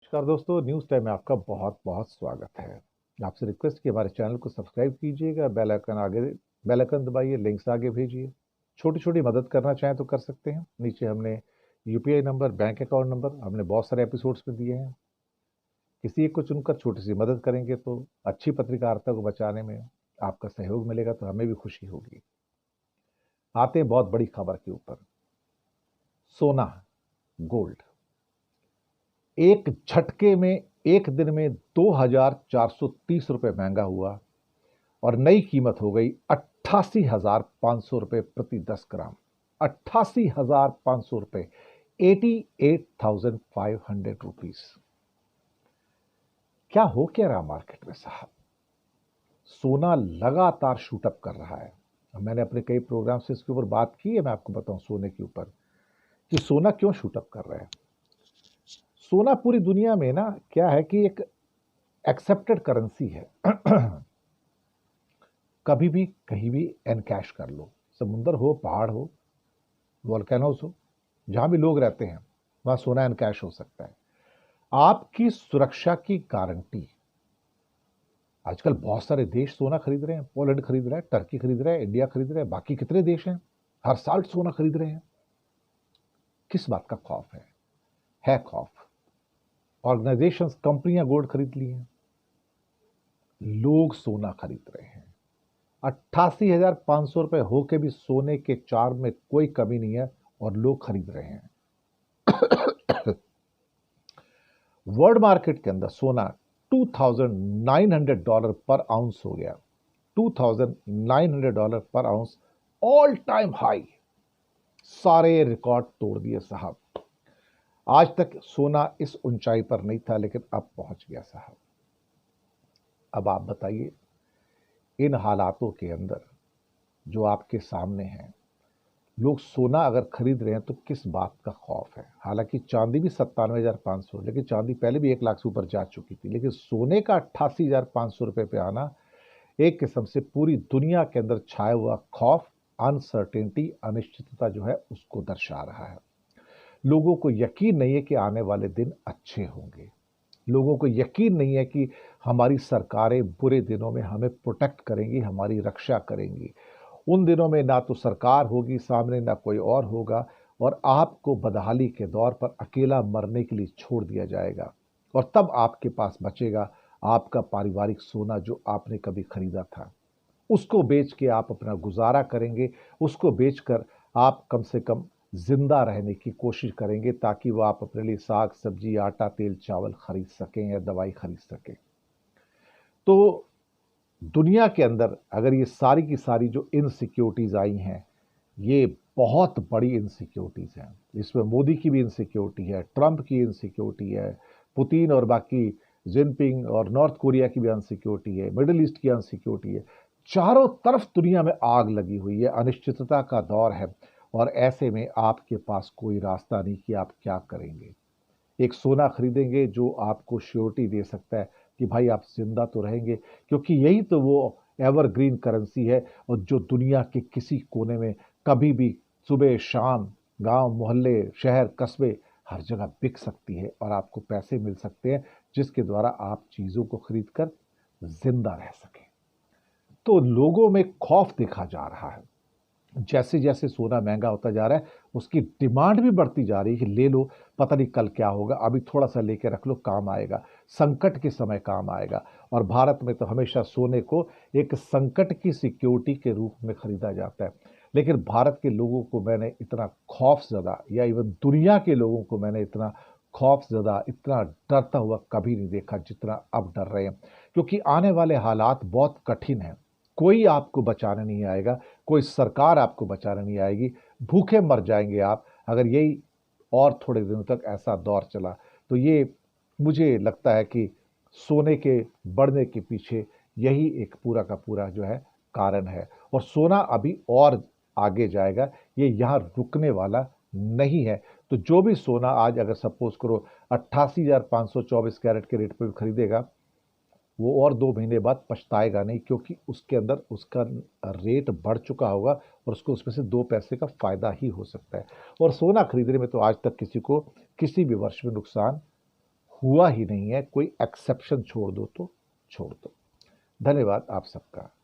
नमस्कार दोस्तों, news time में आपका बहुत बहुत स्वागत है। आपसे रिक्वेस्ट कि हमारे चैनल को सब्सक्राइब कीजिएगा, बेल आइकन दबाइए, लिंक्स आगे भेजिए। छोटी छोटी मदद करना चाहें तो कर सकते हैं। नीचे हमने UPI number, bank account number हमने बहुत सारे एपिसोड्स में दिए हैं। किसी एक को चुनकर छोटी सी मदद करेंगे तो अच्छी पत्रकारिता को बचाने में आपका सहयोग मिलेगा, तो हमें भी खुशी होगी। आते हैं बहुत बड़ी खबर के ऊपर। सोना, गोल्ड एक झटके में एक दिन में 2,430 रुपये महंगा हुआ और नई कीमत हो गई 88,500 रुपये प्रति 10 ग्राम। 88,500 रुपये, 88,500 रुपीज। क्या हो क्या रहा मार्केट में साहब? सोना लगातार शूटअप कर रहा है। मैंने अपने कई प्रोग्राम से इसके ऊपर बात की है। मैं आपको बताऊं सोने के ऊपर कि सोना क्यों शूटअप कर रहा है। सोना पूरी दुनिया में ना क्या है कि एक एक्सेप्टेड करेंसी है। कभी भी कहीं भी एनकैश कर लो, समुंदर हो, पहाड़ हो, वोल्केनोस हो, जहां भी लोग रहते हैं वहां सोना एनकैश हो सकता है। आपकी सुरक्षा की गारंटी। आजकल बहुत सारे देश सोना खरीद रहे हैं। पोलैंड खरीद रहा है, टर्की खरीद रहा है, इंडिया खरीद रहा है, बाकी कितने देश हैं हर साल सोना खरीद रहे हैं। किस बात का खौफ है खौफ। ऑर्गेनाइजेशंस, कंपनियां गोल्ड खरीद ली हैं, लोग सोना खरीद रहे हैं। 88,500 रुपये होके भी सोने के चार्म में कोई कमी नहीं है और लोग खरीद रहे हैं। वर्ल्ड मार्केट के अंदर सोना $2,900 पर आउंस हो गया। $2,900 पर आउंस, ऑल टाइम हाई। सारे रिकॉर्ड तोड़ दिए साहब। आज तक सोना इस ऊंचाई पर नहीं था, लेकिन अब पहुंच गया साहब। अब आप बताइए, इन हालातों के अंदर जो आपके सामने हैं, लोग सोना अगर खरीद रहे हैं तो किस बात का खौफ है। हालांकि चांदी भी 97,500, लेकिन चांदी पहले भी 1 लाख से ऊपर जा चुकी थी, लेकिन सोने का 88,500 रुपये पे आना एक किस्म से पूरी दुनिया के अंदर छाया हुआ खौफ, अनसर्टेनिटी, अनिश्चितता जो है उसको दर्शा रहा है। लोगों को यकीन नहीं है कि आने वाले दिन अच्छे होंगे। लोगों को यकीन नहीं है कि हमारी सरकारें बुरे दिनों में हमें प्रोटेक्ट करेंगी, हमारी रक्षा करेंगी। उन दिनों में ना तो सरकार होगी सामने, ना कोई और होगा, और आपको बदहाली के दौर पर अकेला मरने के लिए छोड़ दिया जाएगा। और तब आपके पास बचेगा आपका पारिवारिक सोना जो आपने कभी खरीदा था। उसको बेच के आप अपना गुजारा करेंगे। उसको बेचकर आप कम से कम जिंदा रहने की कोशिश करेंगे, ताकि वो आप अपने लिए साग सब्जी, आटा, तेल, चावल खरीद सकें या दवाई खरीद सकें। तो दुनिया के अंदर अगर ये सारी की सारी जो इनसिक्योरिटीज आई हैं, ये बहुत बड़ी इनसिक्योरिटीज हैं। इसमें मोदी की भी इनसिक्योरिटी है, ट्रंप की इनसिक्योरिटी है, पुतिन और बाकी जिनपिंग और नॉर्थ कोरिया की भी इनसिक्योरिटी है, मिडिल ईस्ट की इनसिक्योरिटी है। चारों तरफ दुनिया में आग लगी हुई है, अनिश्चितता का दौर है। और ऐसे में आपके पास कोई रास्ता नहीं कि आप क्या करेंगे। एक सोना खरीदेंगे जो आपको श्योरिटी दे सकता है कि भाई आप जिंदा तो रहेंगे, क्योंकि यही तो वो एवरग्रीन करेंसी है और जो दुनिया के किसी कोने में कभी भी सुबह शाम, गांव मोहल्ले, शहर कस्बे, हर जगह बिक सकती है और आपको पैसे मिल सकते हैं जिसके द्वारा आप चीज़ों को खरीद कर जिंदा रह सकें। तो लोगों में खौफ देखा जा रहा है। जैसे जैसे सोना महंगा होता जा रहा है, उसकी डिमांड भी बढ़ती जा रही है कि ले लो, पता नहीं कल क्या होगा, अभी थोड़ा सा लेके रख लो, काम आएगा, संकट के समय काम आएगा। और भारत में तो हमेशा सोने को एक संकट की सिक्योरिटी के रूप में खरीदा जाता है। लेकिन भारत के लोगों को मैंने इतना खौफजदा, या इवन दुनिया के लोगों को मैंने इतना खौफजदा, इतना डरता हुआ कभी नहीं देखा जितना अब डर रहे हैं। क्योंकि आने वाले हालात बहुत कठिन हैं। कोई आपको बचाने नहीं आएगा, कोई सरकार आपको बचाने नहीं आएगी। भूखे मर जाएंगे आप अगर यही और थोड़े दिनों तक ऐसा दौर चला। तो ये मुझे लगता है कि सोने के बढ़ने के पीछे यही एक पूरा का पूरा जो है कारण है। और सोना अभी और आगे जाएगा, ये यहाँ रुकने वाला नहीं है। तो जो भी सोना आज अगर सपोज करो 88,524 कैरेट के रेट पर खरीदेगा, वो और 2 महीने बाद पछताएगा नहीं, क्योंकि उसके अंदर उसका रेट बढ़ चुका होगा और उसको उसमें से 2 पैसे का फायदा ही हो सकता है। और सोना खरीदने में तो आज तक किसी को किसी भी वर्ष में नुकसान हुआ ही नहीं है, कोई एक्सेप्शन छोड़ दो तो छोड़ दो। धन्यवाद आप सबका।